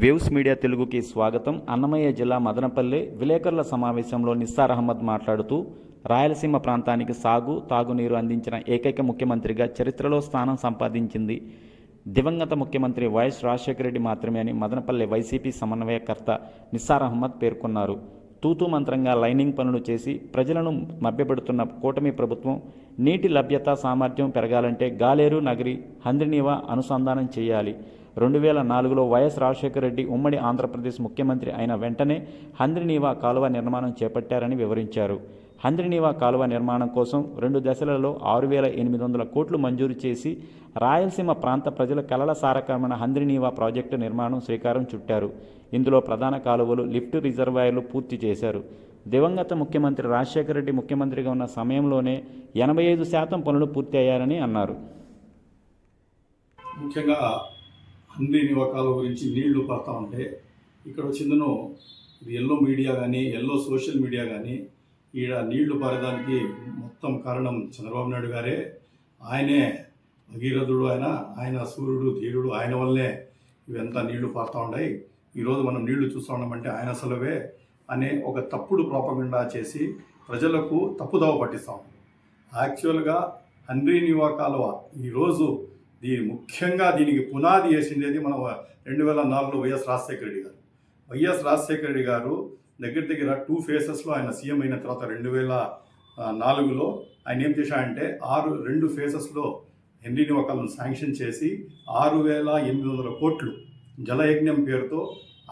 Waves media తెలుగుకి స్వాగతం. అన్నమయ్య జిల్లా మదనపల్లె విలేకరుల సమావేశంలో నిస్సార్ అహ్మద్ మాట్లాడుతూ, రాయలసీమ ప్రాంతానికి సాగు, తాగునీరు అందించిన ఏకైక ముఖ్యమంత్రిగా చరిత్రలో స్థానం సంపాదించింది దివంగత ముఖ్యమంత్రి వైఎస్ రాజశేఖర రెడ్డి మాత్రమే అని మదనపల్లె వైసీపీ సమన్వయకర్త నిస్సార్ అహ్మద్ పేర్కొన్నారు. తూతూ మంత్రంగా లైనింగ్ పనులు చేసి ప్రజలను మభ్యపెడుతున్న కూటమి ప్రభుత్వం నీటి లభ్యత సామర్థ్యం పెరగాలంటే గాలేరు నగరి హంద్రినీవా అనుసంధానం చేయాలి. 2004లో వైఎస్ రాజశేఖర రెడ్డి ఉమ్మడి ఆంధ్రప్రదేశ్ ముఖ్యమంత్రి అయిన వెంటనే హంద్రినీవా కాలువ నిర్మాణం చేపట్టారని వివరించారు. హంద్రినీవా కాలువ నిర్మాణం కోసం 2 దశలలో 6,800 కోట్లు మంజూరు చేసి రాయలసీమ ప్రాంత ప్రజల కలల సాకారమైన హంద్రినీవా ప్రాజెక్టు నిర్మాణం శ్రీకారం చుట్టారు. ఇందులో ప్రధాన కాలువలు, లిఫ్ట్ రిజర్వాయర్లు పూర్తి చేశారు. దివంగత ముఖ్యమంత్రి రాజశేఖర రెడ్డి ముఖ్యమంత్రిగా ఉన్న సమయంలోనే 85% పనులు పూర్తి అయ్యారని అన్నారు. ముఖ్యంగా హంద్రీ నివాకాల గురించి నీళ్లు పడతా ఉంటే ఇక్కడ వచ్చిందను ఇది ఎల్లో మీడియా కానీ సోషల్ మీడియా కానీ ఈడ నీళ్లు పారేదానికి మొత్తం కారణం చంద్రబాబు నాయుడు గారే. ఆయనే భగీరథుడు, ఆయన సూర్యుడు ధీరుడు, ఆయన వల్లే ఇవంతా నీళ్లు పారుతూ ఉన్నాయి. ఈరోజు మనం నీళ్లు చూస్తూ ఉన్నామంటే ఆయన అసలువే అనే ఒక తప్పుడు ప్రాపగండా చేసి ప్రజలకు తప్పుదోవ పట్టిస్తాం. యాక్చువల్గా హంద్రీ నివా కాలువ ఈరోజు ముఖ్యంగా దీనికి పునాది వేసిండేది మన 2004లో వైఎస్ రాజశేఖర రెడ్డి గారు. వైఎస్ రాజశేఖర రెడ్డి గారు దగ్గర 2 ఫేజెస్లో ఆయన సీఎం అయిన తర్వాత 2004లో ఆయన ఏం చేశాడంటే 2 ఫేజెస్లో హంద్రీ నివా కాలువను శాంక్షన్ చేసి 6,800 కోట్లు జలయజ్ఞం పేరుతో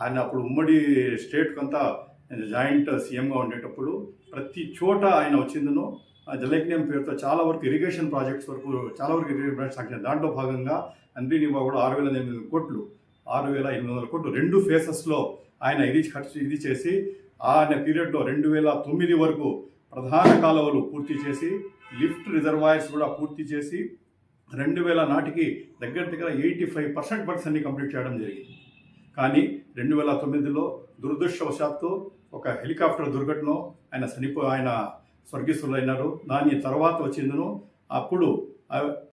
ఆయన అప్పుడు ఉమ్మడి స్టేట్కంతా జాయింట్ సీఎంగా ఉండేటప్పుడు ప్రతి చోట ఆయన వచ్చిందను జలయజ్ఞం పేరుతో చాలా వరకు ఇరిగేషన్ ప్రాజెక్ట్స్ వరకు చాలా వరకు ఇరిగేషన్ ప్రాజెక్ట్స్ సాంక్షన్. దాంట్లో భాగంగా హంద్రీ నివా కూడా 6,800 కోట్లు 2 ఫేజెస్లో ఆయన ఇది చేసి ఆయన పీరియడ్లో 2009 వరకు ప్రధాన కాలువలు పూర్తి చేసి లిఫ్ట్ రిజర్వాయర్స్ కూడా పూర్తి చేసి 2000 నాటికి దగ్గర 85% వర్క్స్ అన్ని కంప్లీట్ చేయడం జరిగింది. కానీ 2009లో దురదృష్టవశాత్తు ఒక హెలికాప్టర్ దుర్ఘటన ఆయన స్వర్గీసులైనారు. దాని తర్వాత వచ్చిందను అప్పుడు